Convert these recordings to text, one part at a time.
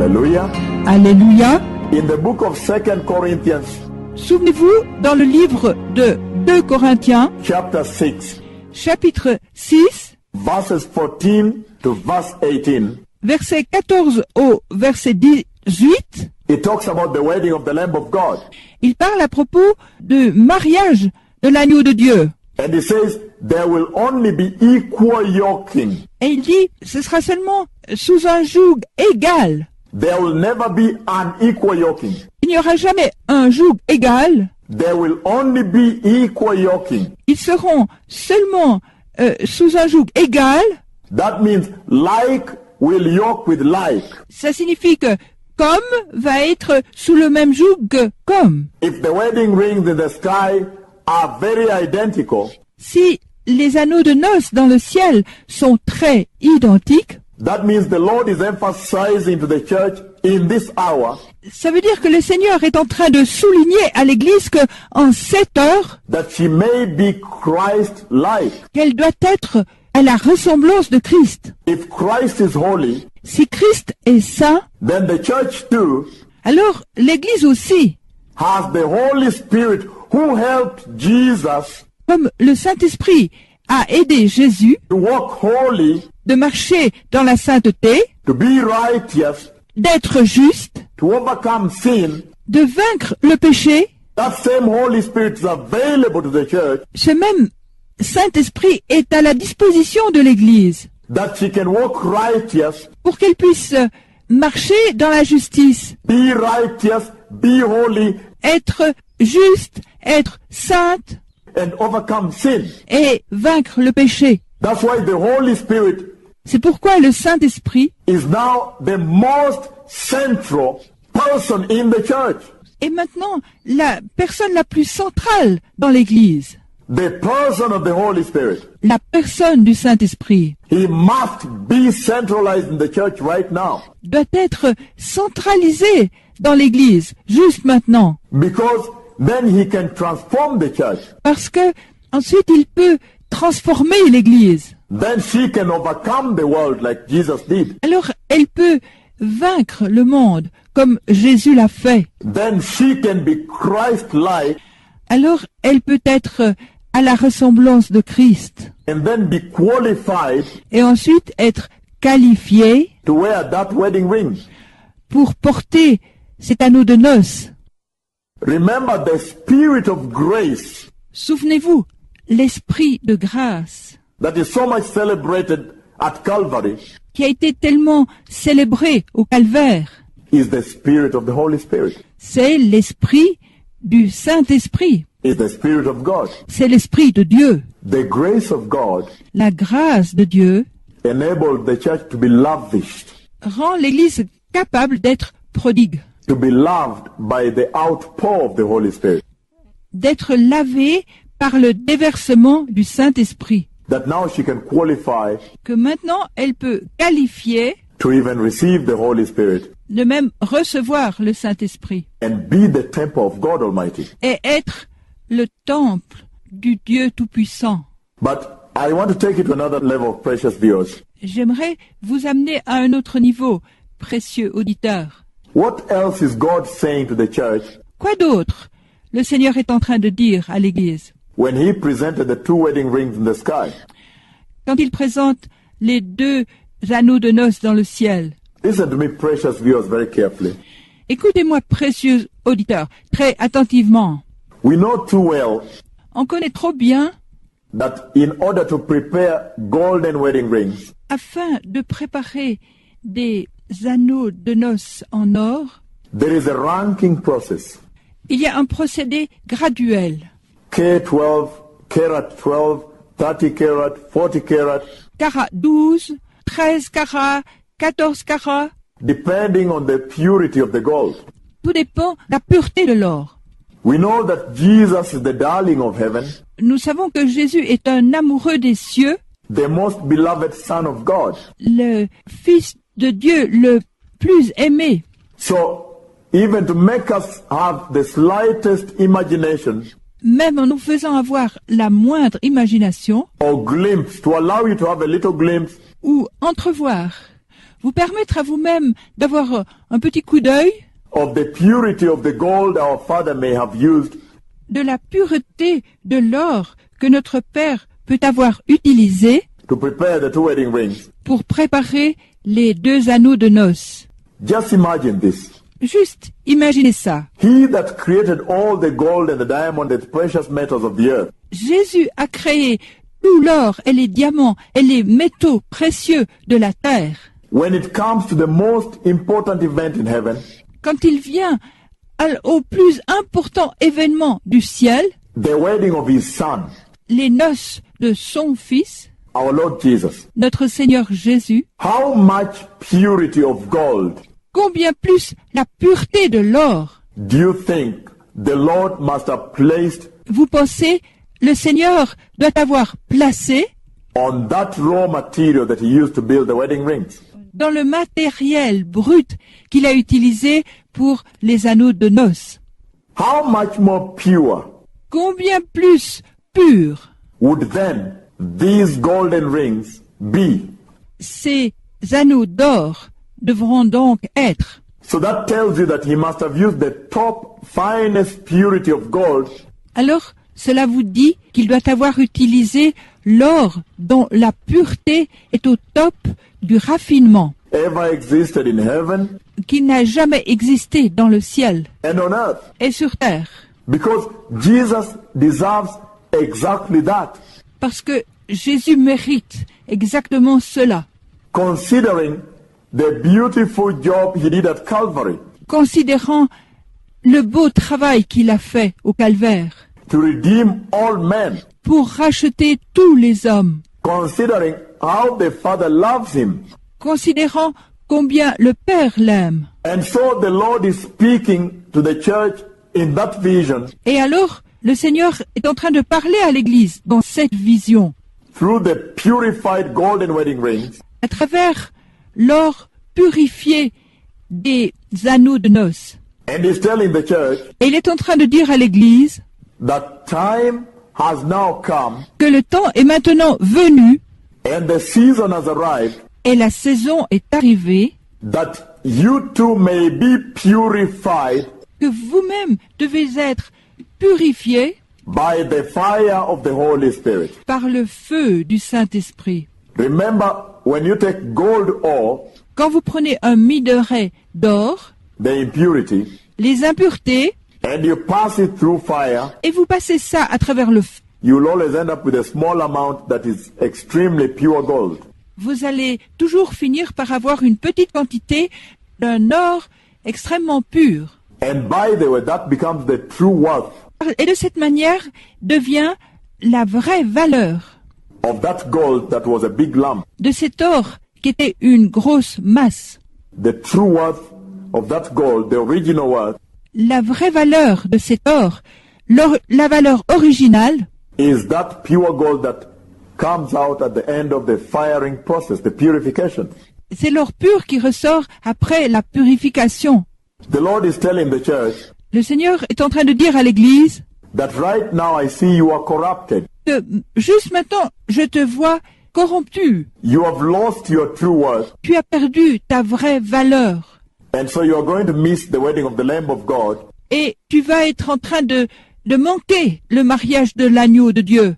Hallelujah. Alléluia. In the book of 2 Corinthians, Souvenez-vous, dans le livre de 2 Corinthiens, chapter 6, chapitre 6, verses 14 to verse 18, verset 14 au verset 18, it talks about the wedding of the Lamb of God. il parle à propos du mariage de l'agneau de Dieu. And it says, there will only be equal yoking. Et il dit, ce sera seulement sous un joug égal. There will never be unequal yoking. Il n'y aura jamais un joug égal. There will only be equal yoking. Ils seront seulement sous un joug égal. That means like will yoke with like. Ça signifie que comme va être sous le même joug que comme. If the wedding rings in the sky are very identical, Si les anneaux de noces dans le ciel sont très identiques, that means the Lord is emphasizing to the church in this hour ça veut dire que le Seigneur est en train de souligner à l'Église que en cette heure, that she may be Christ-like. qu'elle doit être à la ressemblance de Christ. If Christ is holy, Si Christ est saint, then the church too alors l'Église aussi, has the Holy Spirit who helped Jesus comme le Saint-Esprit a aidé Jésus to walk holy, de marcher dans la sainteté, to be righteous, d'être juste, to overcome sin. de vaincre le péché, That same Holy Spirit is available to the church ce même Saint-Esprit est à la disposition de l'Église that she can walk righteous, pour qu'elle puisse marcher dans la justice, be righteous, be holy, être juste, être sainte and overcome sin. et vaincre le péché. That's why the Holy Spirit C'est pourquoi le Saint-Esprit is now the most central person in the church. est maintenant la personne la plus centrale dans l'Église, The person of the Holy Spirit. la personne du Saint-Esprit He must be centralized in the church right now, doit être centralisée dans l'Église juste maintenant, because then he can transform the church. parce que ensuite il peut transformer l'Église. Then she can overcome the world like Jesus did. Alors elle peut vaincre le monde comme Jésus l'a fait. Then she can be Christ-like Alors elle peut être à la ressemblance de Christ and then be qualified et ensuite être qualifiée to wear that wedding ring. pour porter cet anneau de noces. Remember the spirit of grace Souvenez-vous, l'esprit de grâce that is so much celebrated at Calvary qui a été tellement célébré au Calvaire. is the spirit of the Holy Spirit, C'est l'esprit du Saint-Esprit. is the spirit of God. C'est l'esprit de Dieu. The grace of God La grâce de Dieu enabled the church to be lavished, rend l'Église capable d'être prodigue, to be loved by the outpour of the Holy Spirit, d'être lavée par le déversement du Saint-Esprit, that now she can qualify que maintenant elle peut qualifier to even receive the Holy Spirit de même recevoir le Saint-Esprit and be the temple of God Almighty. et être le temple du Dieu Tout-Puissant. But I want to take it to another level, precious viewers. J'aimerais vous amener à un autre niveau, précieux auditeurs. What else is God saying to the church Quoi d'autre le Seigneur est en train de dire à l'Église when he presented the two wedding rings in the sky? quand il présente les deux anneaux de noces dans le ciel? Listen to me, precious viewers, very carefully. Écoutez-moi, précieux auditeurs, très attentivement. We know too well On connaît trop bien, that in order to prepare golden wedding rings, afin de préparer des anneaux de noces en or, there is a ranking process. il y a un procédé graduel. K12, karat 12, 30 karat, 40 karat, Carat 12, 13 carats, 14 carats, depending on the purity of the gold. tout dépend de la pureté de l'or. We know that Jesus is the darling of heaven, Nous savons que Jésus est un amoureux des cieux, the most beloved Son of God. le Fils de Dieu le plus aimé. So, even to make us have the slightest imagination Même en nous faisant avoir la moindre imagination or glimpse, to allow you to have a little glimpse ou entrevoir, vous permettre à vous-même d'avoir un petit coup d'œil of the purity of the gold our father may have used de la pureté de l'or que notre Père peut avoir utilisé to prepare the 2 wedding rings. pour préparer les 2 anneaux de noces. Just imagine this. Juste imaginez ça. He that created all the gold and the diamond and the precious metals of the earth Jésus a créé tout l'or et les diamants et les métaux précieux de la terre. when it comes to the most important event in heaven, Quand il vient au plus important événement du ciel, the wedding of his son, les noces de son Fils, our Lord Jesus. notre Seigneur Jésus, How much purity of gold combien plus la pureté de l'or. do you think the Lord must have placed Vous pensez, le Seigneur doit avoir placé on that raw material that he used to build the wedding rings? dans le matériel brut qu'il a utilisé pour les anneaux de noces. How much more pure Combien plus pur would then these golden rings be? ces anneaux d'or devront donc être. So that tells you that he must have used the top finest purity of gold Alors, cela vous dit qu'il doit avoir utilisé l'or dont la pureté est au top du raffinement, ever existed in heaven qui n'a jamais existé dans le ciel and on earth. et sur terre. Because Jesus deserves exactly that, Parce que Jésus mérite exactement cela, considering the beautiful job he did at Calvary considérant le beau travail qu'il a fait au calvaire to redeem all men, pour racheter tous les hommes, considering how the Father loves him. considérant combien le Père l'aime. And so the Lord is speaking to the church in that vision Et alors, le Seigneur est en train de parler à l'Église dans cette vision, through the purified golden wedding rings, à travers l'or purifié des anneaux de noces. and is telling the church Et il est en train de dire à l'Église that time has now come que le temps est maintenant venu and the season has arrived et la saison est arrivée, that you too may be purified que vous-même devez être purifiés by the fire of the Holy Spirit. par le feu du Saint-Esprit. Remember, when you take gold ore, Quand vous prenez un minerai d'or, the impurity, les impuretés, and you pass it through fire, et vous passez ça à travers le feu, you'll always end up with a small amount that is extremely pure gold. vous allez toujours finir par avoir une petite quantité d'un or extrêmement pur. And by the way, that becomes the true worth Et de cette manière devient la vraie valeur of that gold that was a big lump. de cet or qui était une grosse masse. The true worth of that gold, the original worth, La vraie valeur de cet or, la valeur originale, is that pure gold that comes out at the end of the firing process, the purification. c'est l'or pur qui ressort après la purification. The Lord is telling the church Le Seigneur est en train de dire à l'Église that right now I see you are corrupted. que juste maintenant, je te vois corrompu. You have lost your true worth. Tu as perdu ta vraie valeur. And so you are going to miss the wedding of the Lamb of God Et tu vas être en train de manquer le mariage de l'agneau de Dieu.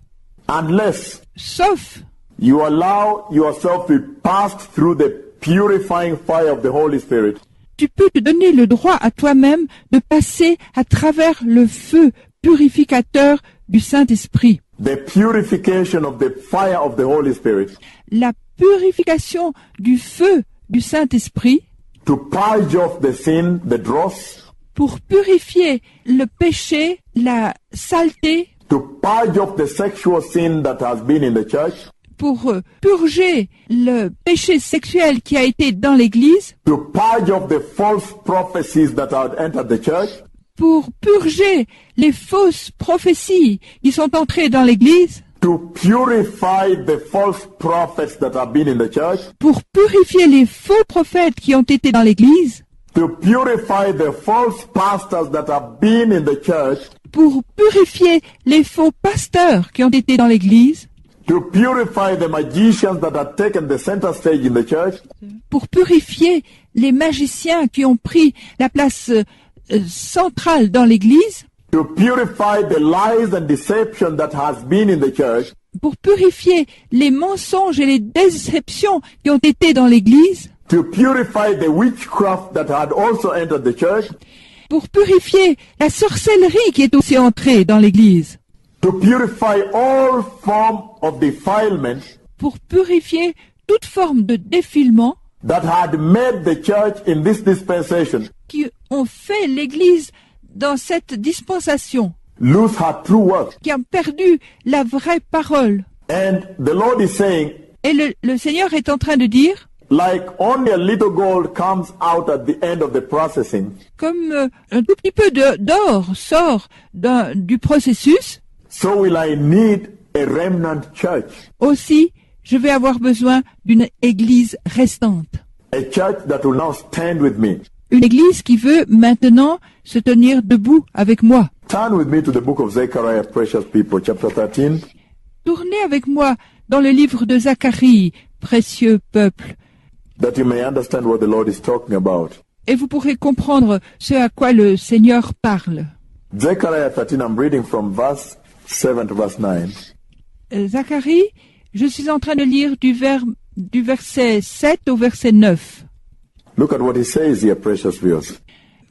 unless Sauf you allow yourself to pass through the purifying fire of the Holy Spirit. tu peux te donner le droit à toi-même de passer à travers le feu purificateur du Saint-Esprit. The purification of the fire of the Holy Spirit La purification du feu du Saint-Esprit to purge off the sin, the dross, pour purifier le péché, la saleté, to purge off the sexual sin that has been in the church, pour purger le péché sexuel qui a été dans l'Église, to purge off the false prophecies that had entered the church, pour purger les fausses prophéties qui sont entrées dans l'Église, to purify the false prophets that have been in the church, pour purifier les faux prophètes qui ont été dans l'Église, to purify the false pastors that have been in the church, pour purifier les faux pasteurs qui ont été dans l'Église, to purify the magicians that had taken the center stage in the church, pour purifier les magiciens qui ont pris la place centrale dans l'Église, to purify the lies and deception that has been in the church, pour purifier les mensonges et les déceptions qui ont été dans l'Église, to purify the witchcraft that had also entered the church, pour purifier la sorcellerie qui est aussi entrée dans l'Église, to purify all form of defilement pour purifier toute forme de défilement that had made the church in this dispensation qui ont fait l'Église dans cette dispensation, lose her true worth. qui ont perdu la vraie parole. And the Lord is saying, Et le Seigneur est en train de dire, like only a little gold comes out at the end of the processing, comme un tout petit peu d'or sort du processus, so will I need a remnant church, aussi je vais avoir besoin d'une église restante. a church that will now stand with me. Une église qui veut maintenant se tenir debout avec moi. Turn with me to the book of Zechariah, precious people, chapter 13. Tournez avec moi dans le livre de Zacharie, précieux peuple, that you may understand what the Lord is talking about. et vous pourrez comprendre ce à quoi le Seigneur parle. Zechariah 13, I'm reading from verse 7 to verse 9. Zacharie, je suis en train de lire du verset 7 au verset 9. Look at what he says here, precious viewers.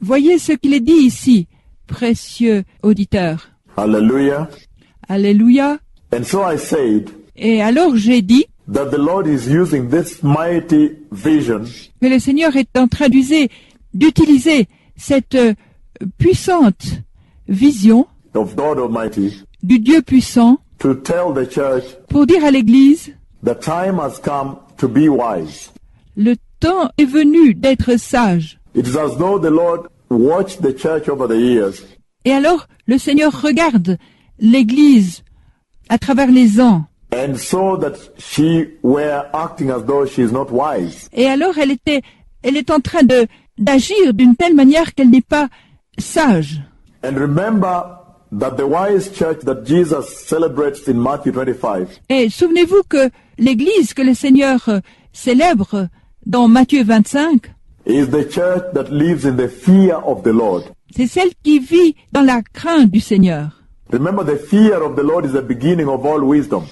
Voyez ce qu'il est dit ici, précieux auditeurs. Hallelujah. Alléluia. And so I said Et alors j'ai dit that the Lord is using this mighty vision que le Seigneur est en train d'utiliser cette puissante vision of God Almighty du Dieu puissant to tell the church pour dire à l'Église, the time has come to be wise. le temps est venu d'être sage. It is as though the Lord watched the church over the years Et alors le Seigneur regarde l'Église à travers les ans. and saw that she were acting as though she is not wise. Et alors elle est en train d'agir d'une telle manière qu'elle n'est pas sage. And remember that the wise church that Jesus celebrates in Matthew 25 Et souvenez-vous que l'Église que le Seigneur célèbre dans Matthieu 25, is the church that lives in the fear of the Lord. c'est celle qui vit dans la crainte du Seigneur. Remember, the fear of the Lord is the beginning of all wisdom.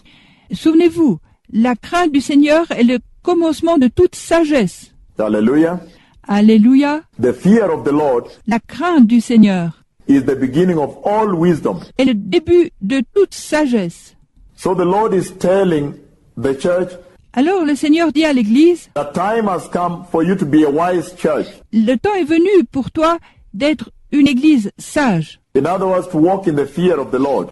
Souvenez-vous, la crainte du Seigneur est le commencement de toute sagesse. Hallelujah. Alléluia. The fear of the Lord La crainte du Seigneur is the beginning of all wisdom. est le début de toute sagesse. So the Lord is telling the church Alors le Seigneur dit à l'Église, that time has come for you to be a wise church. le temps est venu pour toi d'être une Église sage. In other words, to walk in the fear of the Lord,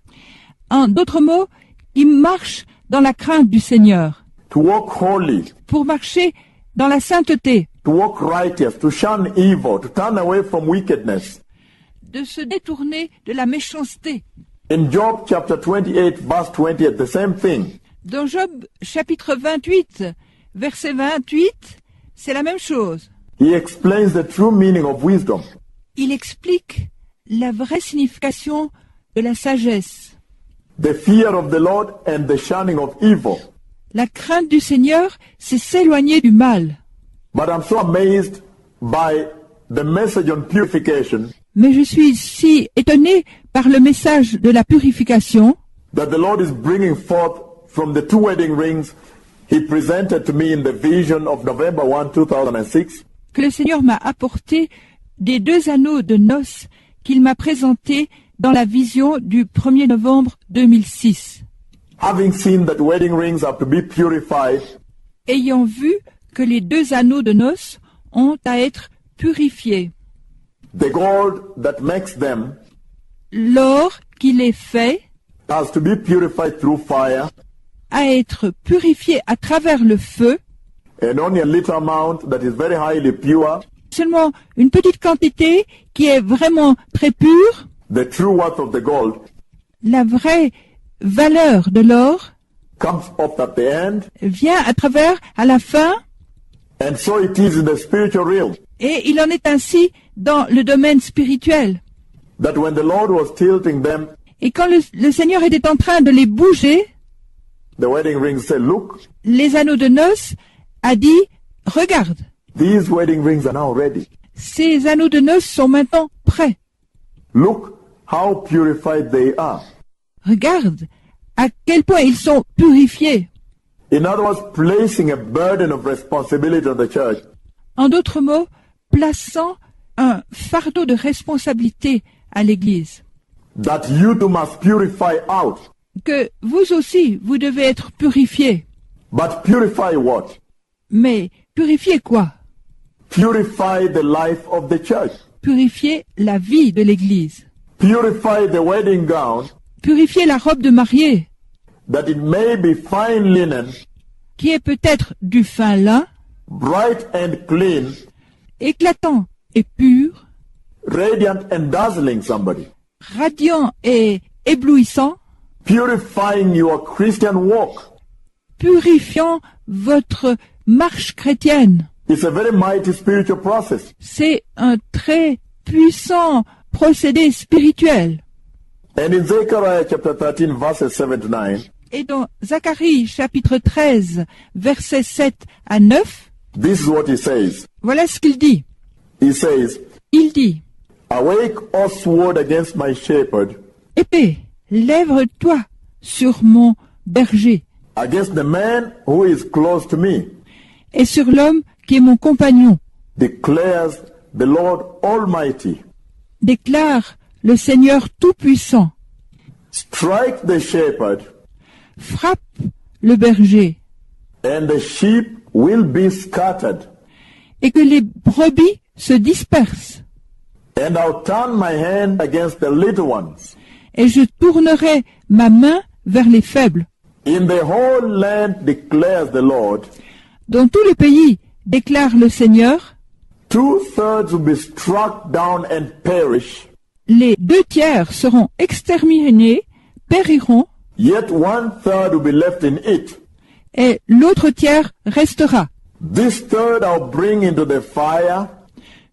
En d'autres mots, qui marche dans la crainte du Seigneur, to walk holy, pour marcher dans la sainteté, to walk righteous, to shun evil, to turn away from wickedness. de se détourner de la méchanceté. In Job chapter 28, verse 28, the same thing. Dans Job chapitre 28, verset 28, c'est la même chose. He explains the true meaning of wisdom. Il explique la vraie signification de la sagesse. The fear of the Lord and the shunning of evil. La crainte du Seigneur, c'est s'éloigner du mal. But I'm so amazed by the message on purification Mais je suis si étonné par le message de la purification that the Lord is bringing forth from the two wedding rings He presented to me in the vision of November 1, 2006. que le Seigneur m'a apporté des 2 anneaux de noces qu'il m'a présentés dans la vision du 1er novembre 2006. Having seen that wedding rings have to be purified, Ayant vu que les 2 anneaux de noces ont à être purifiés. the gold that makes them L'or qui les fait has to be purified through fire, à être purifié à travers le feu, and only a little amount that is very highly pure, seulement une petite quantité qui est vraiment très pure, the true worth of the gold, la vraie valeur de l'or comes up at the end, vient à la fin, and so it is in the spiritual realm. et il en est ainsi dans le domaine spirituel. That when the Lord was tilting them, Et quand le Seigneur était en train de les bouger, The wedding ring said, look, les anneaux de noces, a dit, regarde, these wedding rings are now ready. ces anneaux de noces sont maintenant prêts. Look how purified they are. Regarde à quel point ils sont purifiés. In other words, placing a burden of responsibility on the church. En d'autres mots, plaçant un fardeau de responsabilité à l'Église. That you too must purify out. Que vous aussi, vous devez être purifiés. But purify what? Mais purifier quoi? Purify the life of the church. Purifier la vie de l'Église. Purify the wedding gown, Purifier la robe de mariée, that it may be fine linen, qui est peut-être du fin lin, bright and clean, éclatant et pur, radiant and dazzling somebody. radiant et éblouissant, Purifying your Christian walk. purifiant votre marche chrétienne. It's a very mighty spiritual process. C'est un très puissant procédé spirituel. And in Zechariah chapter 13, verses 7 to 9, Et dans Zacharie chapitre 13, versets 7 à 9, this is what he says. voilà ce qu'il dit. He says, Il dit, awake, O sword, against my shepherd, épée, lève-toi sur mon berger against the man who is close to me, et sur l'homme qui est mon compagnon, declares the Lord Almighty. déclare le Seigneur Tout-Puissant. Strike the shepherd, Frappe le berger and the sheep will be scattered. et que les brebis se dispersent. And I'll turn my hand against the little ones. Et je tournerai ma main vers les faibles. In the whole land, declares the Lord, Dans tout le pays, déclare le Seigneur, 2/3 will be struck down and perish, les 2/3 seront exterminés, périront, yet 1/3 will be left in it. et l'autre tiers restera. This third I'll bring into the fire.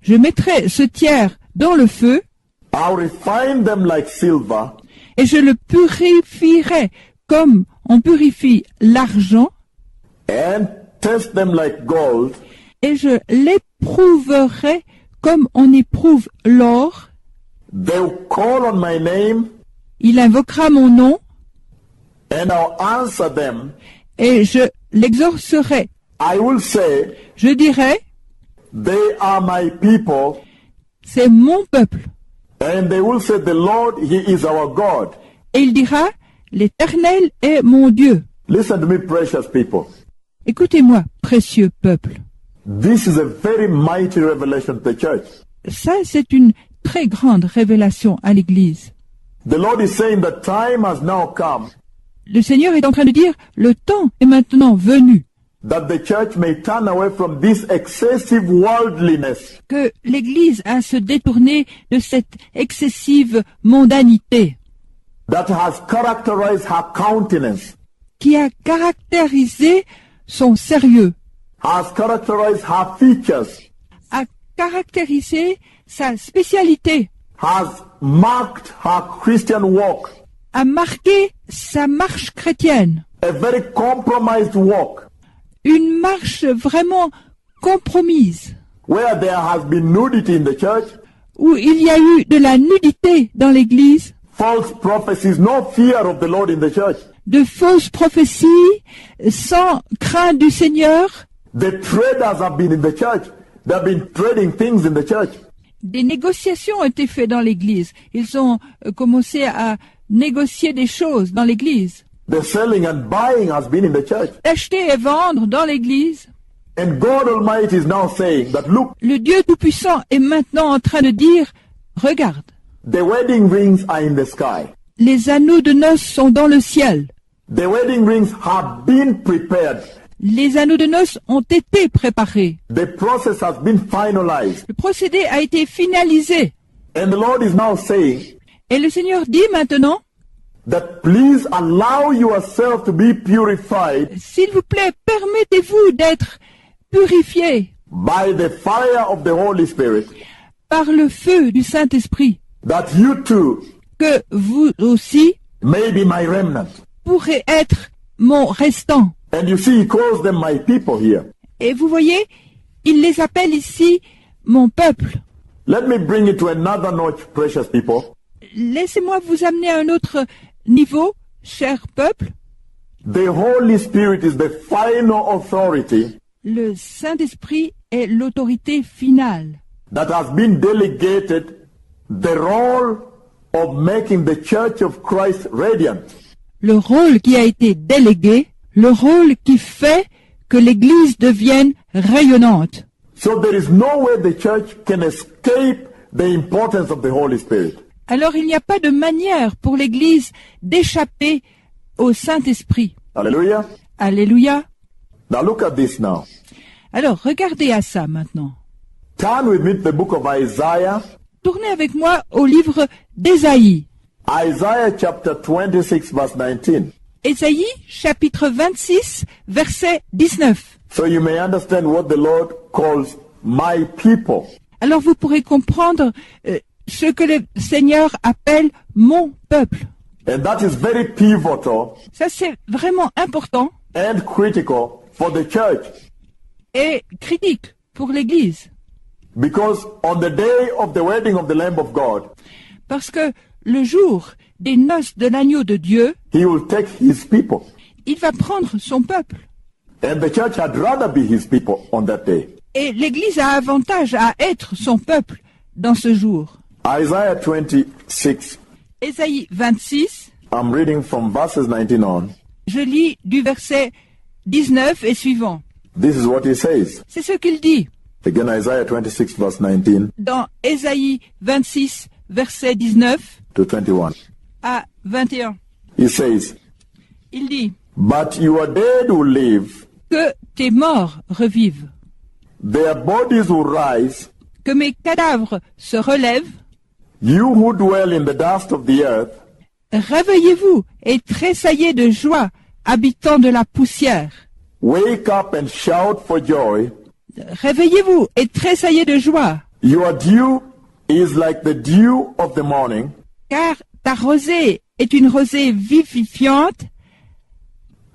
Je mettrai ce tiers dans le feu, I'll refine them like silver, et je le purifierai comme on purifie l'argent, and test them like gold. et je l'éprouverai comme on éprouve l'or. They'll call on my name, Il invoquera mon nom, and I'll answer them. et je l'exaucerai. I will say, Je dirai, they are my people, c'est mon peuple. and they will say, the Lord, He is our God. Et il dira, l'Éternel est mon Dieu. Listen to me, precious people. Écoutez-moi, précieux peuple. This is a very mighty revelation to the church. Ça, c'est une très grande révélation à l'Église. The Lord is saying the time has now come Le Seigneur est en train de dire, le temps est maintenant venu, that the church may turn away from this excessive worldliness que l'Église a se détourné de cette excessive mondanité that has characterized her countenance, qui a caractérisé son sérieux, has characterized her features, a caractérisé sa spécialité, has marked her Christian walk, a marqué sa marche chrétienne, a very compromised walk, une marche vraiment compromise, where there has been nudity in the church, où il y a eu de la nudité dans l'Église, false prophecies, no fear of the Lord in the church. de fausses prophéties, sans crainte du Seigneur. The traders have been in the church. They've been trading things in the church. Des négociations ont été faites dans l'Église. Ils ont commencé à négocier des choses dans l'Église. The selling and buying has been in the church. Acheter et vendre dans l'Église. And God Almighty is now saying that, look, Le Dieu Tout-Puissant est maintenant en train de dire, regarde, the wedding rings are in the sky. les anneaux de noces sont dans le ciel. The wedding rings have been prepared. Les anneaux de noces ont été préparés. The process has been finalized. Le procédé a été finalisé. And the Lord is now saying Et le Seigneur dit maintenant, that please allow yourself to be purified s'il vous plaît, permettez-vous d'être purifiés by the fire of the Holy Spirit, par le feu du Saint-Esprit, that you too que vous aussi may be my remnant. pourrez être mon restant. And you see, he calls them my people here. Et vous voyez, il les appelle ici mon peuple. Let me bring it to another notch, precious people. Laissez-moi vous amener à un autre niveau, cher peuple. The Holy Spirit is the final authority Le Saint-Esprit est l'autorité finale that has been delegated the role of making the Church of Christ radiant. le rôle qui a été délégué, le rôle qui fait que l'Église devienne rayonnante. So there is no way the church can escape the importance of the Holy Spirit. Alors il n'y a pas de manière pour l'Église d'échapper au Saint-Esprit. Hallelujah. Alléluia. Now look at this now. Alors regardez à ça maintenant. Turn with me to the book of Isaiah. Tournez avec moi au livre d'Ésaïe. Isaiah chapter 26 verse 19. Ésaïe chapitre 26 verset 19. So you may understand what the Lord calls my people. Alors vous pourrez comprendre ce que le Seigneur appelle mon peuple. And that is very pivotal Ça c'est vraiment important and critical for the church. et critique pour l'Église. Because on the day of the wedding of the Lamb of God, Parce que le jour des noces de l'agneau de Dieu, he will take his people. il va prendre son peuple. And the church had rather be his people on that day. Et l'Église a avantage à être son peuple dans ce jour. Isaiah 26, Ésaïe 26, I'm reading from verses 19 on. je lis du verset 19 et suivant. This is what he says. C'est ce qu'il dit Again, Isaiah 26 verse 19 dans Ésaïe 26, verset 19 to 21. à 21. He says, Il dit But your dead will live, que tes morts revivent, their bodies will rise, que mes cadavres se relèvent. you who dwell in the dust of the earth, Réveillez-vous et tressaillez de joie, habitants de la poussière. wake up and shout for joy. Réveillez-vous et tressaillez de joie, Your dew is like the dew of the morning, car ta rosée est une rosée vivifiante,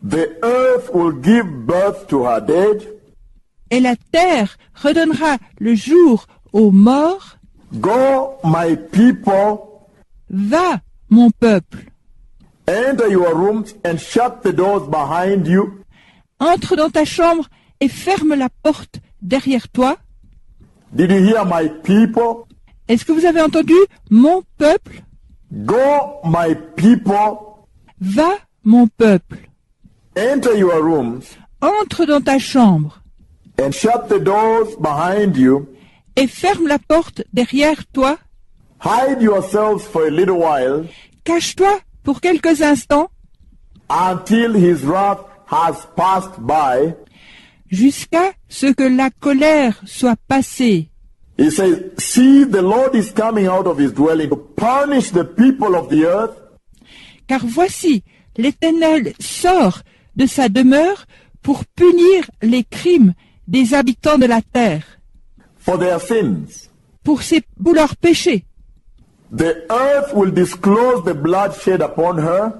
the earth will give birth to her dead. et la terre redonnera le jour aux morts. Go, my people, Va, mon peuple, enter your rooms and shut the doors behind you. entre dans ta chambre et ferme la porte derrière toi. Did you hear my people? Est-ce que vous avez entendu mon peuple? Go, my people, Va, mon peuple, enter your rooms entre dans ta chambre and shut the doors behind you. et ferme la porte derrière toi. Hide yourselves for a little while Cache-toi pour quelques instants until his wrath has passed by. jusqu'à ce que la colère soit passée. He says, see, the Lord is coming out of his dwelling to punish the people of the earth Car voici, l'Éternel sort de sa demeure pour punir les crimes des habitants de la terre, for their sins. pour leurs péchés. The earth will disclose the blood shed upon her,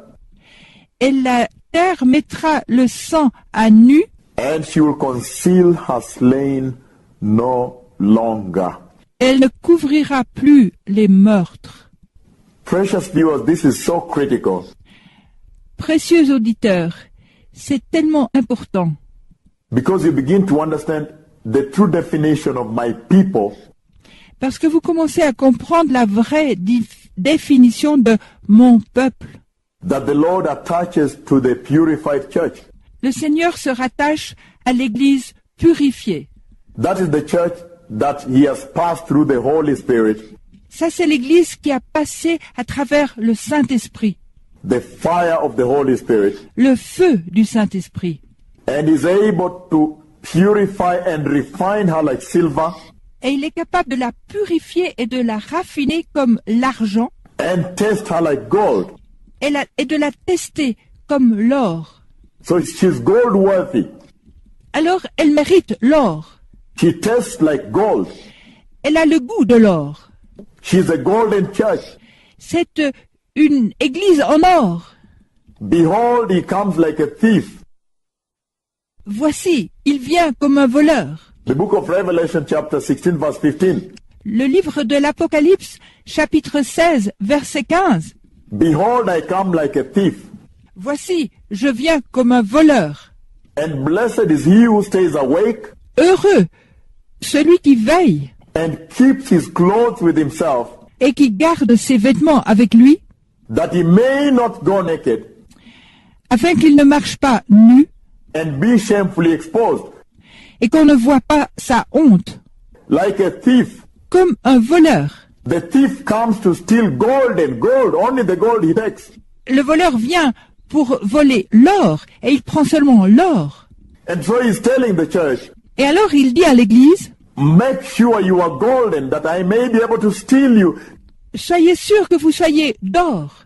Et la terre mettra le sang à nu, and she will conceal her slain no longer. elle ne couvrira plus les meurtres. Precious viewers, this is so critical. Précieux auditeurs, c'est tellement important, Because you begin to understand the true definition of my people, parce que vous commencez à comprendre la vraie définition de mon peuple. that the Lord attaches to the purified church. Le Seigneur se rattache à l'Église purifiée. That is the church that he has passed through the Holy Spirit, Ça, c'est l'Église qui a passé à travers le Saint-Esprit, the fire of the Holy Spirit, le feu du Saint-Esprit. and is able to purify and refine her like silver, Et il est capable de la purifier et de la raffiner comme l'argent and test her like gold. et de la tester comme l'or. So she's gold worthy. Alors, elle mérite l'or. She tastes like gold. Elle a le goût de l'or. She's a golden church. C'est une église en or. Behold, he comes like a thief. Voici, il vient comme un voleur. The book of Revelation chapter 16 verse 15. Le livre de l'Apocalypse, chapitre 16, verset 15. Behold, I come like a thief. Voici, je viens comme un voleur. And blessed is he who stays awake Heureux, celui qui veille and keeps his clothes with himself, et qui garde ses vêtements avec lui, that he may not go naked afin qu'il ne marche pas nu and be shamefully exposed. et qu'on ne voit pas sa honte. Like a thief, Comme un voleur. the thief comes to steal gold and gold, only the gold he takes. Le voleur vient pour voler l'or et il prend seulement l'or. And so he's telling the church, Et alors il dit à l'église, make sure you are golden, that I may be able to steal you. soyez sûr que vous soyez d'or.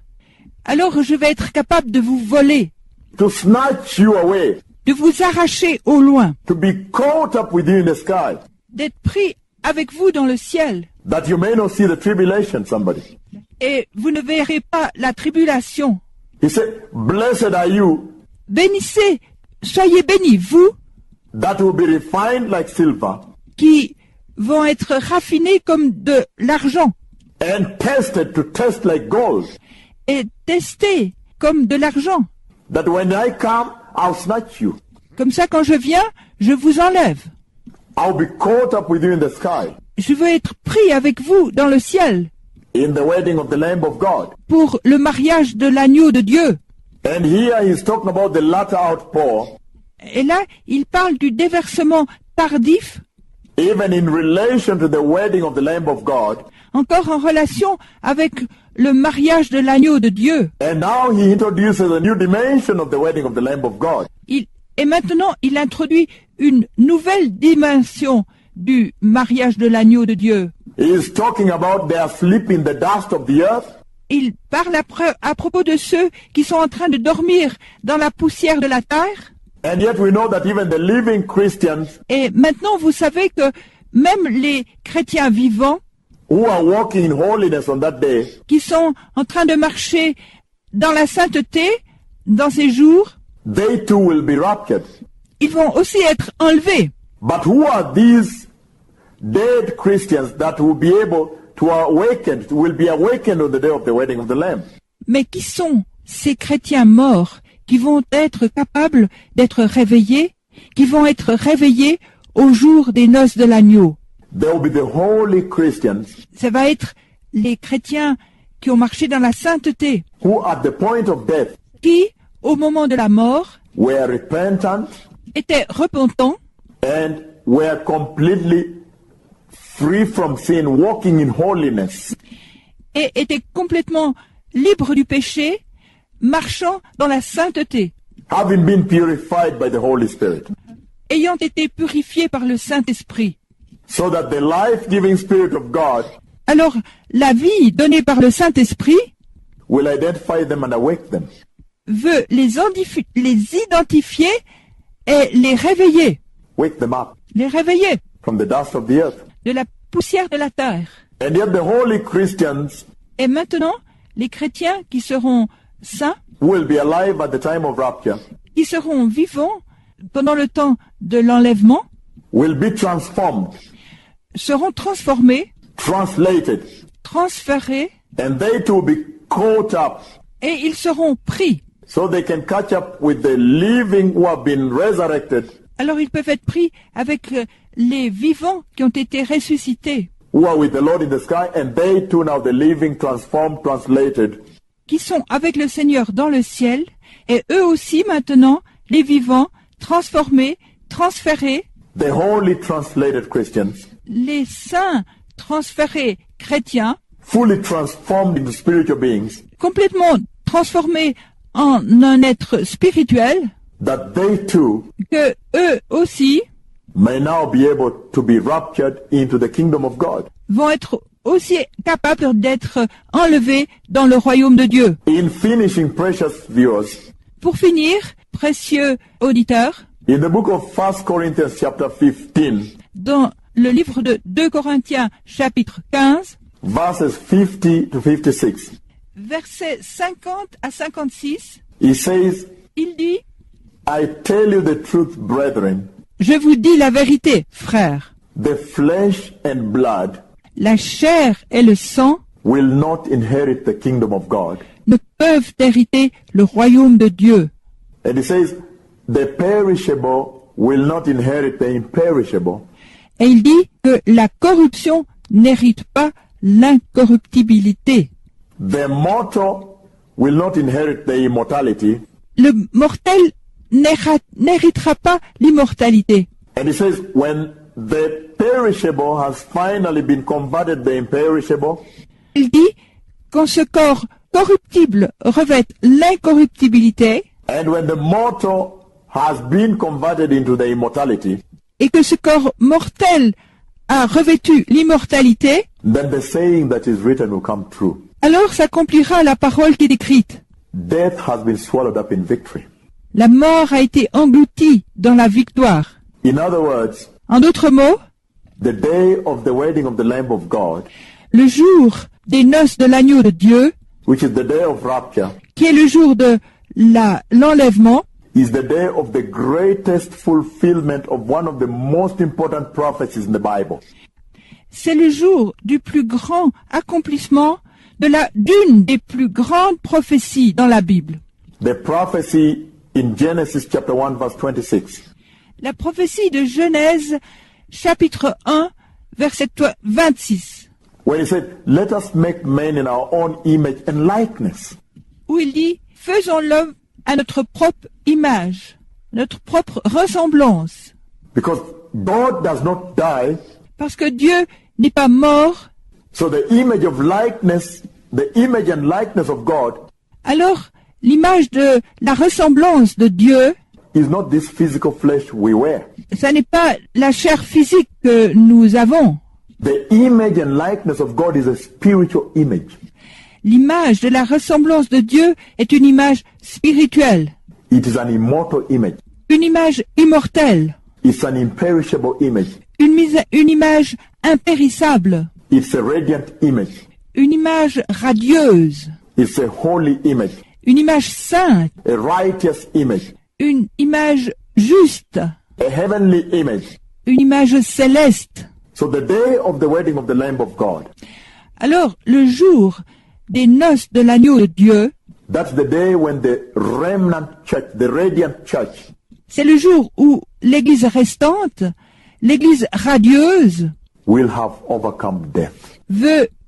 Alors je vais être capable de vous voler, To snatch you away, de vous arracher au loin, to be caught up with you in the sky, d'être pris avec vous dans le ciel. that you may not see the tribulation, somebody. Et vous ne verrez pas la tribulation. He said, blessed are you, Bénissez, soyez bénis, vous that will be refined like silver, qui vont être raffinés comme de l'argent and tested to test like gold, et testés comme de l'argent. that when I come, I'll snatch you. Comme ça, quand je viens, je vous enlève. I'll be caught up with you in the sky, Je veux être pris avec vous dans le ciel in the wedding of the Lamb of God. pour le mariage de l'agneau de Dieu. And here he's talking about the latter outpour, Et là, il parle du déversement tardif, even in relation to the wedding of the Lamb of God. encore en relation avec le mariage de l'agneau de Dieu. And now he introduces a new dimension of the wedding of the Lamb of God. Et maintenant, il introduit une nouvelle dimension du mariage de l'agneau de Dieu. He is talking about their sleep in the dust of the earth, Il parle à propos de ceux qui sont en train de dormir dans la poussière de la terre. and yet we know that even the living Christians Et maintenant, vous savez que même les chrétiens vivants who are walking in holiness on that day, qui sont en train de marcher dans la sainteté dans ces jours, they too will be raptured. ils vont aussi être enlevés. But who are these dead Christians that will be able to awaken, will be awakened on the day of the wedding of the Lamb? Mais qui sont ces chrétiens morts qui vont être capables d'être réveillés, qui vont être réveillés au jour des noces de l'agneau? There will be the holy Christians Ça va être les chrétiens qui ont marché dans la sainteté, who at the point of death qui, au moment de la mort, were repentant étaient repentants and were completely free from sin, walking in holiness. et étaient complètement libres du péché, marchant dans la sainteté, Having been purified by the Holy Spirit, ayant été purifiés par le Saint-Esprit. so that the life-giving Spirit of God Alors, la vie donnée par le Saint-Esprit will identify them and awake them. veut les identifier et les réveiller. Wake them up Les réveiller from the dust of the earth. de la poussière de la terre. And yet the holy Christians Et maintenant, les chrétiens qui seront saints, will be alive at the time of rapture, qui seront vivants pendant le temps de l'enlèvement, will be transformed, seront transformés, translated, transférés, and they too be caught up et ils seront pris. so they can catch up with the living who have been resurrected, Alors ils peuvent être pris avec les vivants qui ont été ressuscités, who are with the Lord in the sky, and they too now the living, transformed, translated, qui sont avec le Seigneur dans le ciel, et eux aussi maintenant, les vivants, transformés, transférés, the holy translated Christians, les saints transférés chrétiens, fully transformed into spiritual beings, complètement transformés en un être spirituel, that they too que eux aussi may now be able to be raptured into the kingdom of God. vont être aussi capables d'être enlevés dans le royaume de Dieu. In finishing, precious viewers, Pour finir, précieux auditeurs, in the book of 1 Corinthians chapter 15, dans le livre de 2 Corinthiens chapitre 15, verses 50 to 56, versets 50 à 56, He says, Il dit, I tell you the truth, brethren, je vous dis la vérité, frères. the flesh and blood La chair et le sang will not inherit the kingdom of God. ne peuvent hériter le royaume de Dieu. And he says, the perishable will not inherit the imperishable. Et il dit que la corruption n'hérite pas l'incorruptibilité. The mortal will not inherit the immortality. Le mortel n'héritera pas l'immortalité. And he says, when the perishable has finally been converted the imperishable, Il dit, quand ce corps corruptible revêt l'incorruptibilité and when the mortal has been converted into the immortality, et que ce corps mortel a revêtu l'immortalité, then the saying that is written will come true. alors s'accomplira la parole qui est écrite. Death has been swallowed up in victory. La mort a été engloutie dans la victoire. In other words, En d'autres mots, the day of the wedding of the Lamb of God, le jour des noces de l'agneau de Dieu, which is the day of rapture, qui est le jour de l'enlèvement, is the day of the greatest fulfillment of one of the most important prophecies in the Bible. c'est le jour du plus grand accomplissement d'une des plus grandes prophéties dans la Bible. The prophecy in Genesis chapter 1 verse 26. La prophétie de Genèse, chapitre 1, verset 26, When he said, let us make man in our own image and likeness. où il dit « Faisons l'homme à notre propre image, notre propre ressemblance. Because God does not die, » Parce que Dieu n'est pas mort, so the image of likeness, the image and likeness of God alors l'image de la ressemblance de Dieu, is not this physical flesh we wear. ça n'est pas la chair physique que nous avons. The image and likeness of God is a spiritual image. L'image de la ressemblance de Dieu est une image spirituelle, It is an immortal image. une image immortelle, It's an imperishable image. une image impérissable, It's a radiant image. une image radieuse, It's a holy image. une image sainte, A righteous image. une image juste, A heavenly image. une image céleste. So the day of the wedding of the Lamb of God, Alors, le jour des noces de l'agneau de Dieu, that's the day when the remnant church, the radiant church, c'est le jour où l'Église restante, l'Église radieuse, will have overcome death.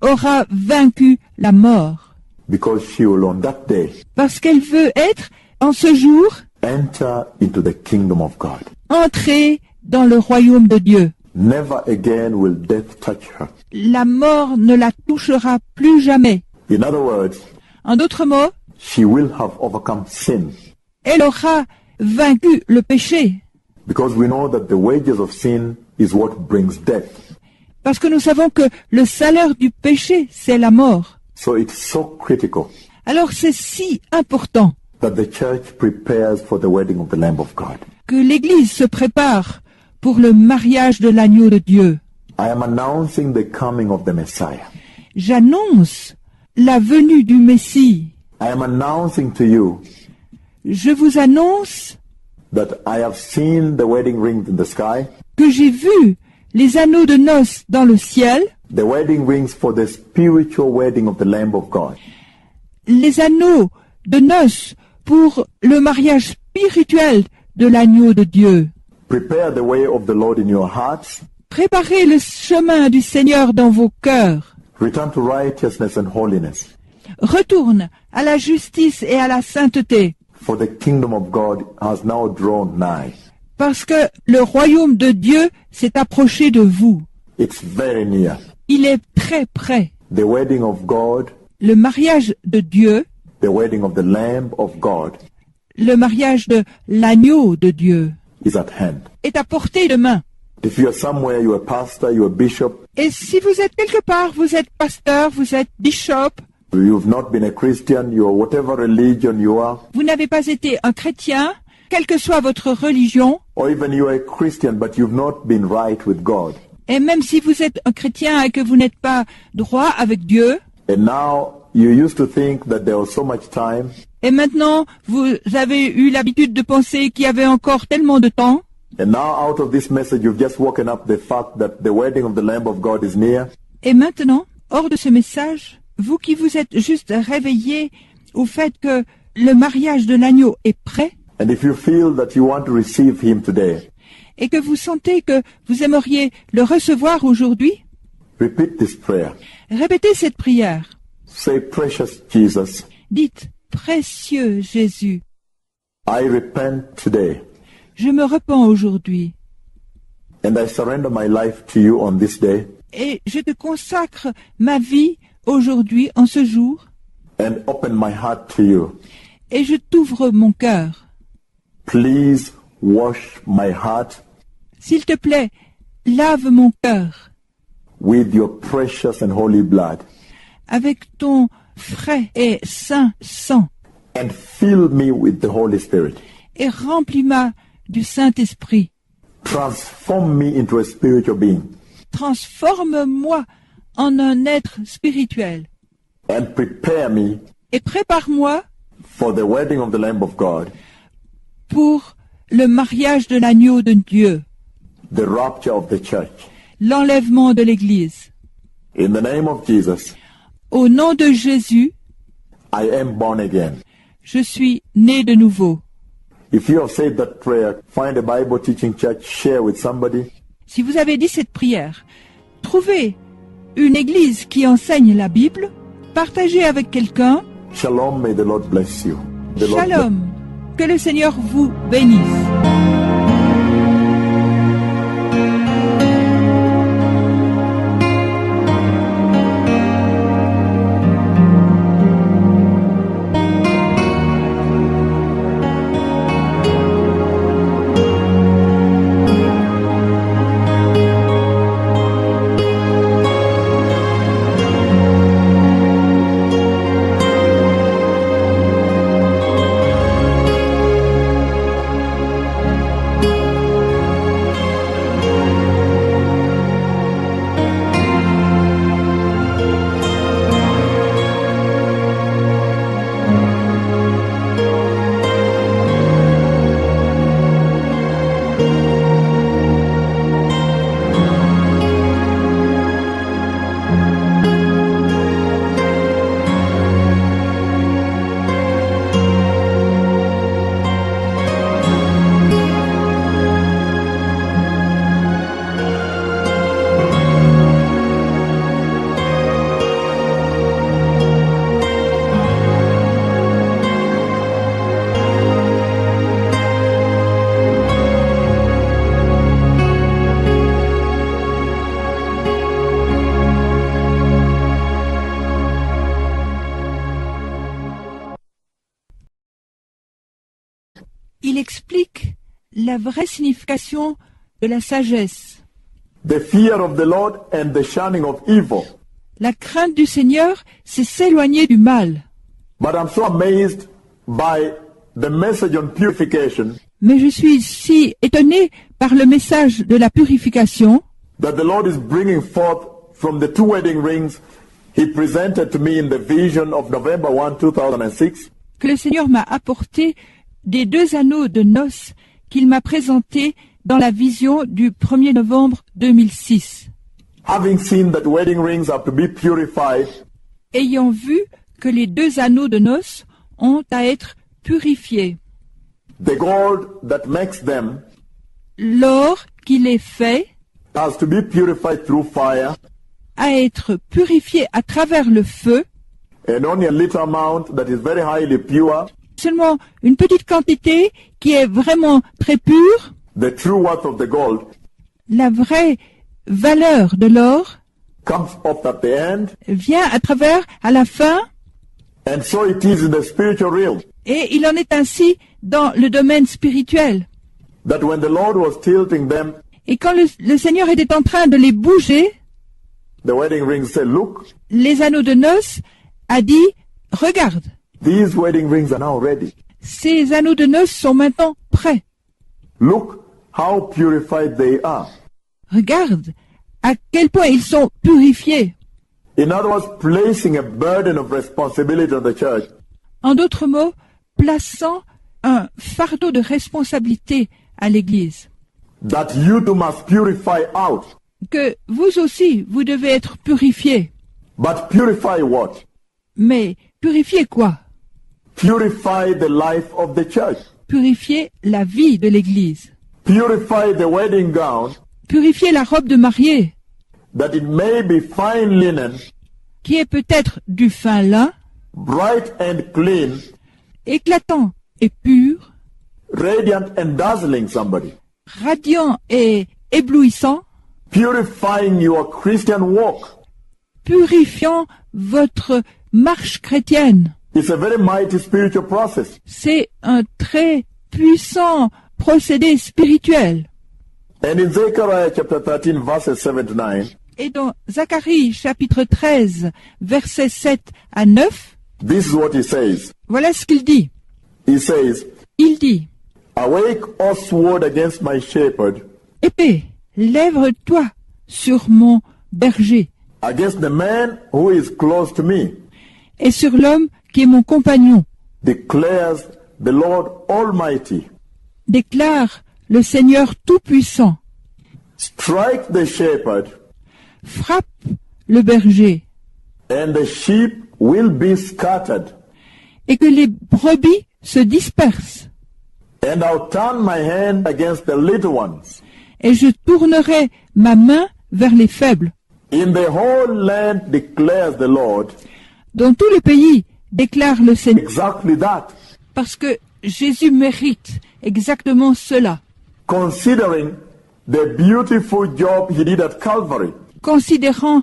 aura vaincu la mort. Because she will on that day Parce qu'elle veut être, en ce jour, enter into the kingdom of God. entrée dans le royaume de Dieu. Never again will death touch her. La mort ne la touchera plus jamais. In other words, En d'autres mots, she will have overcome sin. elle aura vaincu le péché. Because we know that the wages of sin is what brings death. Parce que nous savons que le salaire du péché, c'est la mort. So it's so critical Alors c'est si important that the church prepares for the wedding of the Lamb of God. que l'Église se prépare pour le mariage de l'agneau de Dieu. I am announcing the coming of the Messiah. J'annonce la venue du Messie. I am announcing to you Je vous annonce that I have seen the wedding rings in the sky, que j'ai vu les anneaux de noces dans le ciel, the wedding rings for the spiritual wedding of the Lamb of God. les anneaux de noces pour le mariage spirituel de l'agneau de Dieu. Prepare the way of the Lord in your hearts. Préparez le chemin du Seigneur dans vos cœurs. Return to righteousness and holiness. Retourne à la justice et à la sainteté, For the kingdom of God has now drawn nigh. parce que le royaume de Dieu s'est approché de vous. It's very near. Il est très près. The wedding of God, Le mariage de Dieu, the wedding of the Lamb of God le mariage de l'agneau de Dieu, is at hand. est à portée de main. If you are somewhere, you are a pastor, you are a bishop, Et si vous êtes quelque part, vous êtes pasteur, vous êtes bishop, you've not been a Christian, you are whatever religion you are, vous n'avez pas été un chrétien, quelle que soit votre religion, or even you are a Christian but you've not been right with God, et même si vous êtes un chrétien et que vous n'êtes pas droit avec Dieu, and now you used to think that there was so much time, Et maintenant, vous avez eu l'habitude de penser qu'il y avait encore tellement de temps. And now out of this message, you've just woken up the fact that the wedding of the Lamb of God is near. Et maintenant, hors de ce message, vous qui vous êtes juste réveillés au fait que le mariage de l'agneau est prêt, And if you feel that you want to receive him today, et que vous sentez que vous aimeriez le recevoir aujourd'hui, repeat this prayer. répétez cette prière. Say, precious Jesus, Dites, précieux Jésus, I repent today je me repens aujourd'hui and I surrender my life to you on this day et je te consacre ma vie aujourd'hui, en ce jour, and open my heart to you. et je t'ouvre mon cœur. Please wash my heart S'il te plaît, lave mon cœur with your precious and holy blood avec ton frais et saint sang and fill me with the Holy Spirit. et remplis-moi du Saint-Esprit. Transform me into a spiritual being Transforme-moi en un être spirituel and prepare me et prépare-moi for the wedding of the Lamb of God, pour le mariage de l'agneau de Dieu, the rapture of the church. l'enlèvement de l'Église. In the name of Jesus, Au nom de Jésus, I am born again. je suis né de nouveau. If you have said that prayer, find a Bible teaching church, share with somebody. Si vous avez dit cette prière, trouvez une église qui enseigne la Bible, partagez avec quelqu'un. Shalom, may the Lord bless you. The Lord bless- Shalom, que le Seigneur vous bénisse. Il explique la vraie signification de la sagesse, The fear of the Lord and the shunning of evil. la crainte du Seigneur, c'est s'éloigner du mal. But I'm so amazed by the message on purification Mais je suis si étonné par le message de la purification that the Lord is bringing forth from the two wedding rings he presented to me in the vision of November 1, 2006. que le Seigneur m'a apporté des 2 anneaux de noces qu'il m'a présentés dans la vision du 1er novembre 2006. Having seen that wedding rings have to be purified, Ayant vu que les 2 anneaux de noces ont à être purifiés, the gold that makes them l'or qui les fait has to be purified through fire, à être purifié à travers le feu, and only a little amount that is very highly pure, seulement une petite quantité qui est vraiment très pure, the true worth of the gold, la vraie valeur de l'or comes up at the end, vient à travers à la fin, and so it is in the spiritual realm. et il en est ainsi dans le domaine spirituel. That when the Lord was tilting them, Et quand le Seigneur était en train de les bouger, the wedding rings said, look, les anneaux de noces a dit, regarde, these wedding rings are now ready. ces anneaux de noces sont maintenant prêts. Look how purified they are. Regarde à quel point ils sont purifiés. In other words, placing a burden of responsibility on the church En d'autres mots, plaçant un fardeau de responsabilité à l'Église. That you too must purify out. Que vous aussi, vous devez être purifiés. But purify what? Mais purifier quoi? Purify the life of the church. Purifier la vie de l'Église. Purify the wedding gown, Purifier la robe de mariée, that it may be fine linen, qui est peut-être du fin lin, bright and clean, éclatant et pur, radiant and dazzling somebody. radiant et éblouissant, Purifying your Christian walk. purifiant votre marche chrétienne. It's a very mighty spiritual process. C'est un très puissant procédé spirituel. And in Zechariah chapter 13, verses 7 to 9, Et dans Zacharie chapitre 13, versets 7 à 9, this is what he says. voilà ce qu'il dit. He says, Il dit, Awake, O sword, against my shepherd, épée, lève-toi sur mon berger against the man who is close to me, et sur l'homme qui est mon compagnon, declares the Lord Almighty. déclare le Seigneur Tout-Puissant. Strike the shepherd, Frappe le berger, and the sheep will be scattered. et que les brebis se dispersent. And I'll turn my hand against the little ones. Et je tournerai ma main vers les faibles. In the whole land declares the Lord. Dans tout le pays, déclare le Seigneur, Exactly that. parce que Jésus mérite exactement cela. Considering the beautiful job he did at Calvary Considérant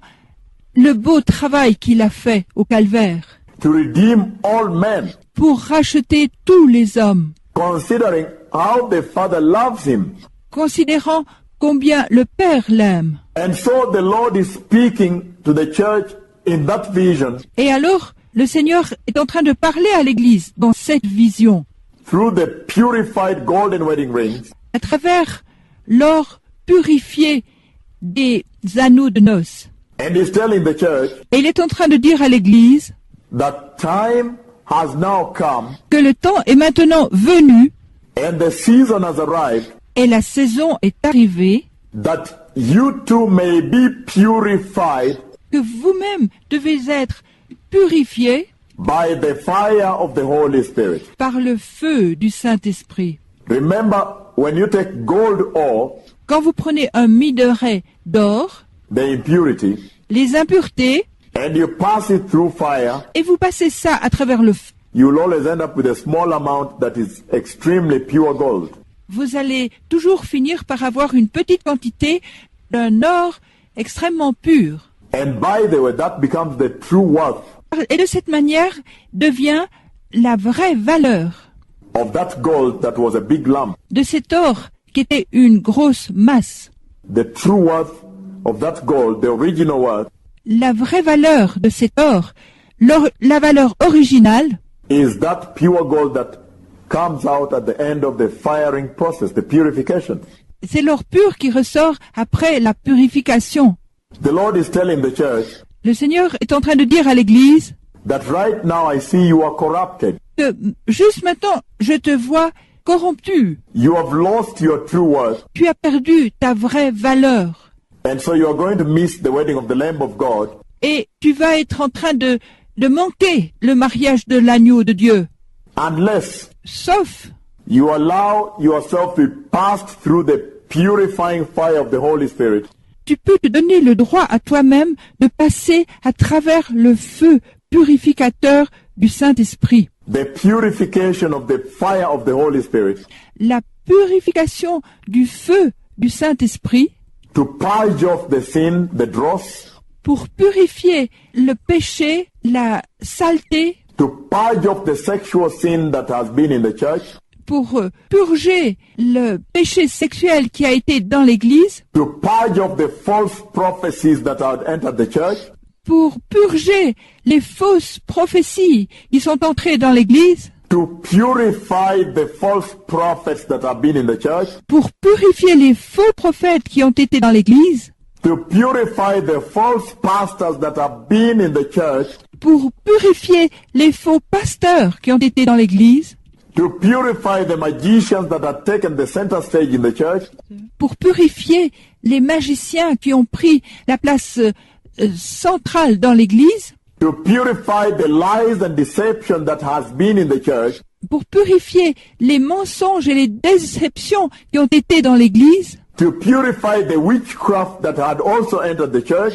le beau travail qu'il a fait au calvaire to redeem all men. pour racheter tous les hommes, Considering how the Father loves him. considérant combien le Père l'aime. And so the Lord is speaking to the church in that vision Et alors, le Seigneur est en train de parler à l'Église dans cette vision, through the purified golden wedding rings, à travers l'or purifié des anneaux de noces. and is telling the church Et il est en train de dire à l'Église that time has now come que le temps est maintenant venu and the season has arrived et la saison est arrivée, that you too may be purified que vous-même devez être purifiés by the fire of the Holy Spirit. par le feu du Saint-Esprit. Remember, when you take gold ore, Quand vous prenez un minerai d'or, the impurity, les impuretés, and you pass it through fire, et vous passez ça à travers le feu, you'll always end up with a small amount that is extremely pure gold. vous allez toujours finir par avoir une petite quantité d'un or extrêmement pur. And by the way, that becomes the true worth Et de cette manière devient la vraie valeur of that gold that was a big lump. de cet or qui était une grosse masse. The true worth of that gold, the original worth, La vraie valeur de cet or, la valeur originale, is that pure gold that comes out at the end of the firing process, the purification. c'est l'or pur qui ressort après la purification. The Lord is telling the church Le Seigneur est en train de dire à l'Église that right now I see you are corrupted. que juste maintenant, je te vois corrompu. You have lost your true worth, Tu as perdu ta vraie valeur. and so you are going to miss the wedding of the Lamb of God Et tu vas être en train de manquer le mariage de l'agneau de Dieu. unless Sauf you allow yourself to be passed through the purifying fire of the Holy Spirit. tu peux te donner le droit à toi-même de passer à travers le feu purificateur du Saint-Esprit. The purification of the fire of the Holy Spirit La purification du feu du Saint-Esprit to purge off the sin, the dross, pour purifier le péché, la saleté, to purge off the sexual sin that has been in the church, pour purger le péché sexuel qui a été dans l'Église, to purge off the false prophecies that had entered the church, pour purger les fausses prophéties qui sont entrées dans l'Église, to purify the false prophets that have been in the church, pour purifier les faux prophètes qui ont été dans l'Église, to purify the false pastors that have been in the church, pour purifier les faux pasteurs qui ont été dans l'Église, to purify the magicians that had taken the center stage in the church, pour purifier les magiciens qui ont pris la place centrale dans l'Église, to purify the lies and deception that has been in the church, pour purifier les mensonges et les déceptions qui ont été dans l'Église, to purify the witchcraft that had also entered the church,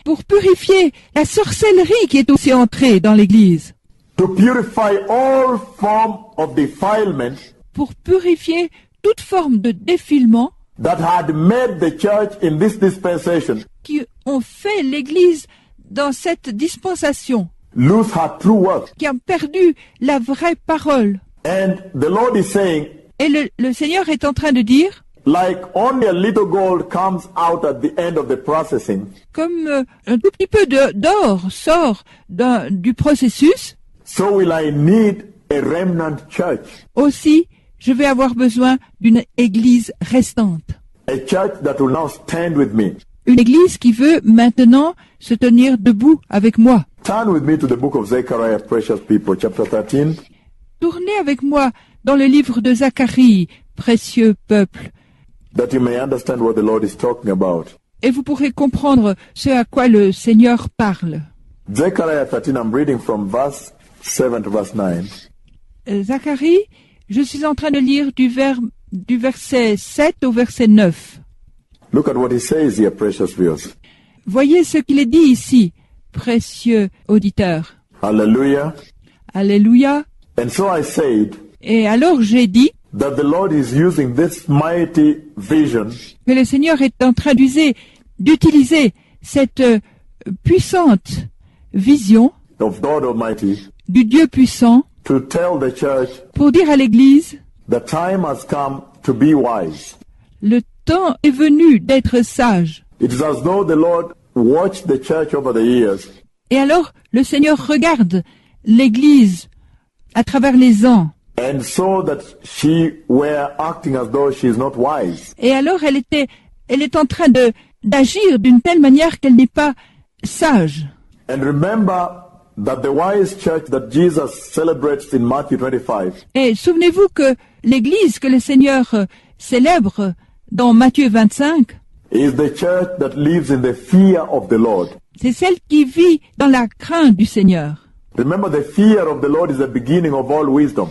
pour purifier la sorcellerie qui est aussi entrée dans l'Église, to purify all form of defilement pour purifier toute forme de défilement that had made the church in this dispensation qui ont fait l'Église dans cette dispensation, lose her true worth. qui ont perdu la vraie parole. And the Lord is saying, Et le Seigneur est en train de dire, like only a little gold comes out at the end of the processing, comme un tout petit peu d'or sort du processus, so will I need a remnant church, aussi je vais avoir besoin d'une église restante. a church that will now stand with me. Une église qui veut maintenant se tenir debout avec moi. Turn with me to the book of Zechariah, precious people, chapter 13. Tournez avec moi dans le livre de Zacharie, précieux peuple, That you may understand what the Lord is talking about. et vous pourrez comprendre ce à quoi le Seigneur parle. Zechariah 13, I'm reading from verse 7 to verse 9. Zacharie, je suis en train de lire du verset 7 au verset 9. Look at what he says here, precious viewers. Voyez ce qu'il est dit ici, précieux auditeurs. Hallelujah. Alléluia. And so I said Et alors j'ai dit that the Lord is using this mighty vision que le Seigneur est en train d'utiliser cette puissante vision of God Almighty du Dieu puissant to tell the church pour dire à l'Église, the time has come to be wise. le temps est venu d'être sage. It is as though the Lord watched the church over the years Et alors le Seigneur regarde l'Église à travers les ans. and saw that she were acting as though she is not wise. Et alors elle est en train d'agir d'une telle manière qu'elle n'est pas sage. And remember that the wise church that Jesus celebrates in Matthew 25 Et souvenez-vous que l'Église que le Seigneur célèbre dans Matthieu 25, is the church that lives in the fear of the Lord. c'est celle qui vit dans la crainte du Seigneur. Remember, the fear of the Lord is the beginning of all wisdom.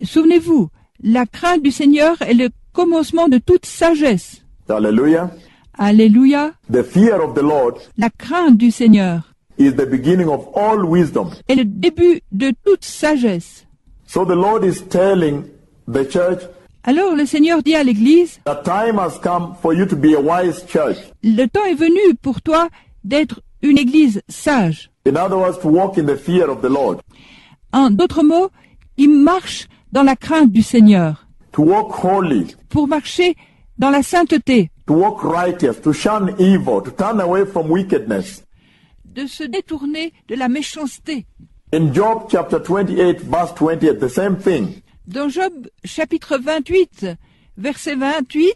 Souvenez-vous, la crainte du Seigneur est le commencement de toute sagesse. Hallelujah. Alléluia. The fear of the Lord La crainte du Seigneur is the beginning of all wisdom. est le début de toute sagesse. So the Lord is telling the church Alors le Seigneur dit à l'Église, that time has come for you to be a wise church. le temps est venu pour toi d'être une Église sage. In other words, to walk in the fear of the Lord, En d'autres mots, qui marche dans la crainte du Seigneur, to walk holy, pour marcher dans la sainteté, to walk righteous, to shun evil, to turn away from wickedness. de se détourner de la méchanceté. In Job chapter 28, verse 20, the same thing. Dans Job chapitre 28, verset 28,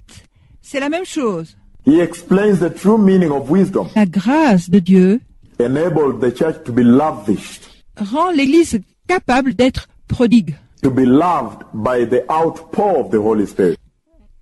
c'est la même chose. He explains the true meaning of wisdom, La grâce de Dieu enabled the church to be lavished, rend l'Église capable d'être prodigue, to be loved by the outpour of the Holy Spirit,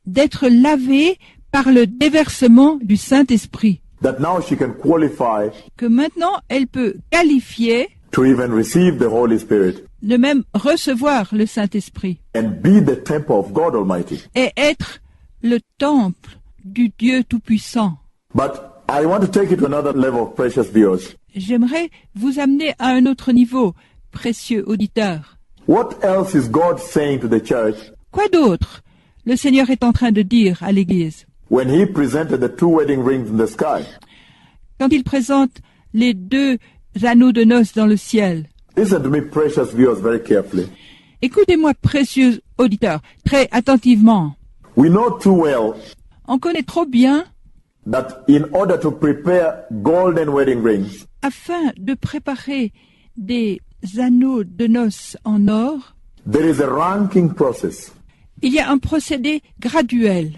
d'être lavée par le déversement du Saint-Esprit, that now she can qualify que maintenant elle peut qualifier to even receive the Holy Spirit de même recevoir le Saint-Esprit and be the temple of God Almighty. et être le temple du Dieu Tout-Puissant. But I want to take it to another level, precious viewers. J'aimerais vous amener à un autre niveau, précieux auditeurs. What else is God saying to the church Quoi d'autre le Seigneur est en train de dire à l'Église when He presented the two wedding rings in the sky? quand il présente les deux anneaux de noces dans le ciel? Listen to me, precious viewers, very carefully. Écoutez-moi, précieux auditeurs, très attentivement. We know too well On connaît trop bien, that in order to prepare golden wedding rings, afin de préparer des anneaux de noces en or, there is a ranking process. il y a un procédé graduel.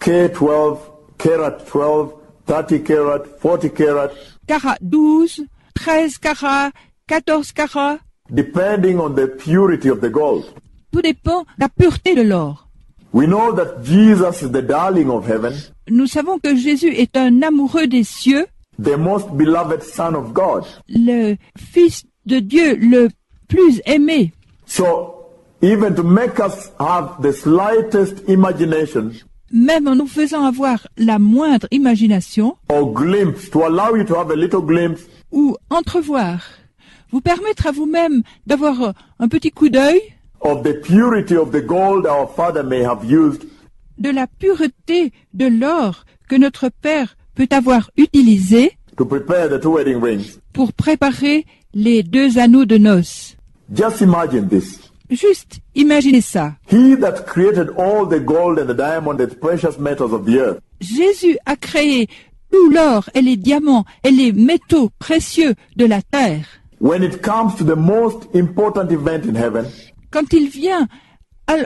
K12, karat 12, 30 karat, 40 karat, Carat 12, 13 carats, 14 carats, depending on the purity of the gold. Tout dépend de la pureté de l'or. We know that Jesus is the darling of heaven, Nous savons que Jésus est un amoureux des cieux, the most beloved Son of God. le Fils de Dieu le plus aimé. So, even to make us have the slightest imagination Même en nous faisant avoir la moindre imagination or glimpse, to allow you to have a little glimpse ou entrevoir, vous permettre à vous-même d'avoir un petit coup d'œil of the purity of the gold our Father may have used de la pureté de l'or que notre Père peut avoir utilisé to prepare the two wedding rings. pour préparer les 2 anneaux de noces. Just imagine this. Juste imaginez ça. He that created all the gold and the diamond and the precious metals of the earth, Jésus a créé tout l'or et les diamants et les métaux précieux de la terre. when it comes to the most important event in heaven, Quand il vient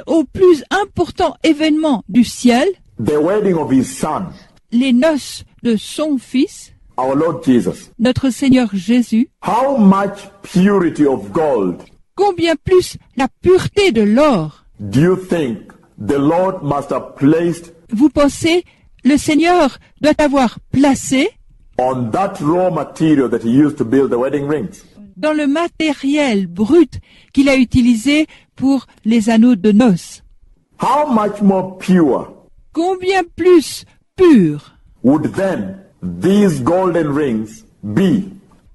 au plus important événement du ciel, the wedding of his Son, les noces de son Fils, our Lord Jesus, notre Seigneur Jésus, how much purity of gold combien plus la pureté de l'or. do you think the Lord must have placed Vous pensez, le Seigneur doit avoir placé on that raw material that he used to build the wedding rings? dans le matériel brut qu'il a utilisé pour les anneaux de noces. How much more pure Combien plus pur would then these golden rings be?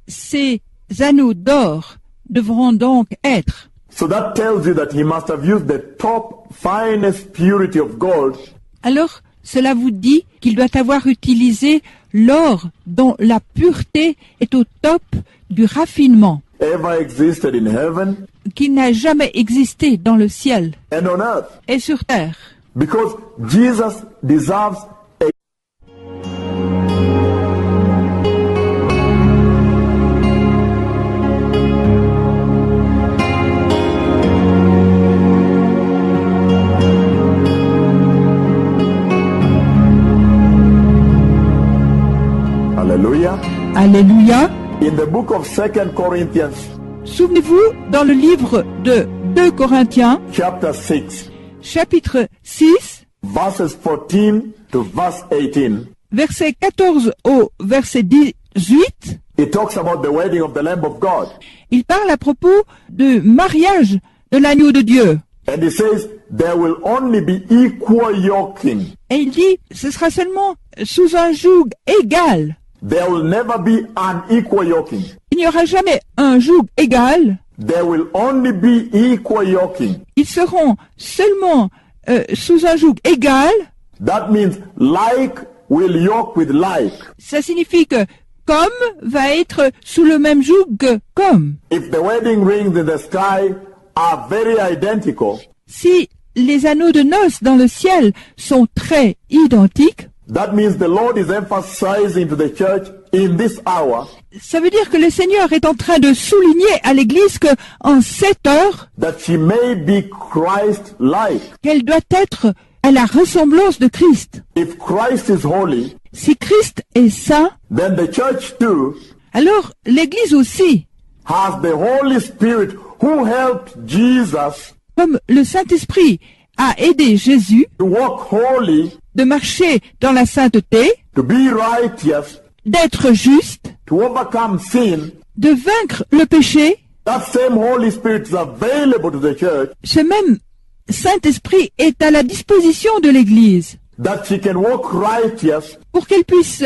ces anneaux d'or devront donc être. So that tells you that he must have used the top, finest purity of gold Alors, cela vous dit qu'il doit avoir utilisé l'or dont la pureté est au top du raffinement, ever existed in heaven qui n'a jamais existé dans le ciel and on earth. et sur terre. Because Jesus deserves a Hallelujah. Alléluia. In the book of 2 Corinthians, Souvenez-vous, dans le livre de 2 Corinthiens, chapter 6, chapitre 6, verses 14 to verse 18, verset 14 au verset 18, it talks about the wedding of the Lamb of God. il parle à propos du mariage de l'agneau de Dieu. And he says, there will only be equal yoking. Et il dit, ce sera seulement sous un joug égal. There will never be unequal yoking. Il n'y aura jamais un joug égal. There will only be equal yoking. Ils seront seulement sous un joug égal. That means like will yoke with like. Ça signifie que comme va être sous le même joug que comme. If the wedding rings in the sky are very identical, Si les anneaux de noces dans le ciel sont très identiques, that means the Lord is emphasizing to the church in this hour ça veut dire que le Seigneur est en train de souligner à l'Église que en cette heure, that she may be Christ-like. qu'elle doit être à la ressemblance de Christ. If Christ is holy, Si Christ est saint, then the church too alors l'Église aussi, has the Holy Spirit who helped Jesus comme le Saint-Esprit a aidé Jésus to walk holy, de marcher dans la sainteté, to be righteous, d'être juste, to overcome sin. de vaincre le péché. That same Holy Spirit is available to the church Ce même Saint-Esprit est à la disposition de l'Église that she can walk righteous, pour qu'elle puisse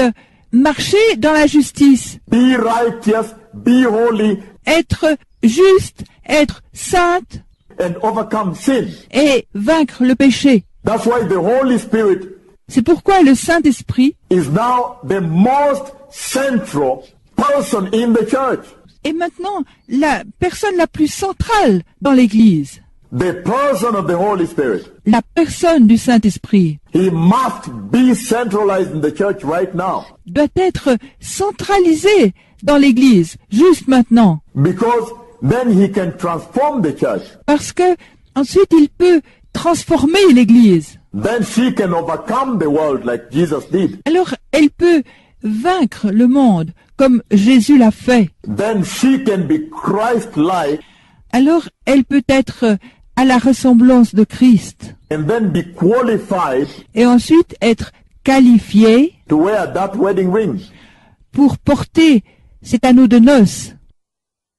marcher dans la justice, be righteous, be holy, être juste, être sainte and overcome sin. et vaincre le péché. That's why the Holy Spirit C'est pourquoi le Saint-Esprit is now the most central person in the church. est maintenant la personne la plus centrale dans l'Église, The person of the Holy Spirit. la personne du Saint-Esprit. He must be centralized in the church right now. Doit être centralisé dans l'Église, juste maintenant. Because then he can transform the church. Parce que ensuite il peut transformer l'Église. Then she can overcome the world like Jesus did. Alors elle peut vaincre le monde comme Jésus l'a fait. Then she can be Christ-like Alors elle peut être à la ressemblance de Christ and then be qualified et ensuite être qualifié to wear that wedding ring. pour porter cet anneau de noces.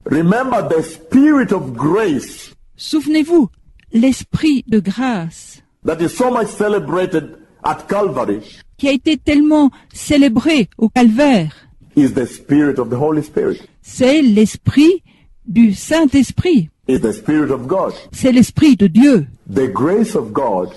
Remember the spirit of grace Souvenez-vous, l'esprit de grâce that is so much celebrated at Calvary qui a été tellement célébré au calvaire. is the spirit of the Holy Spirit, C'est l'esprit du Saint-Esprit. is the spirit of God. C'est l'esprit de Dieu. The grace of God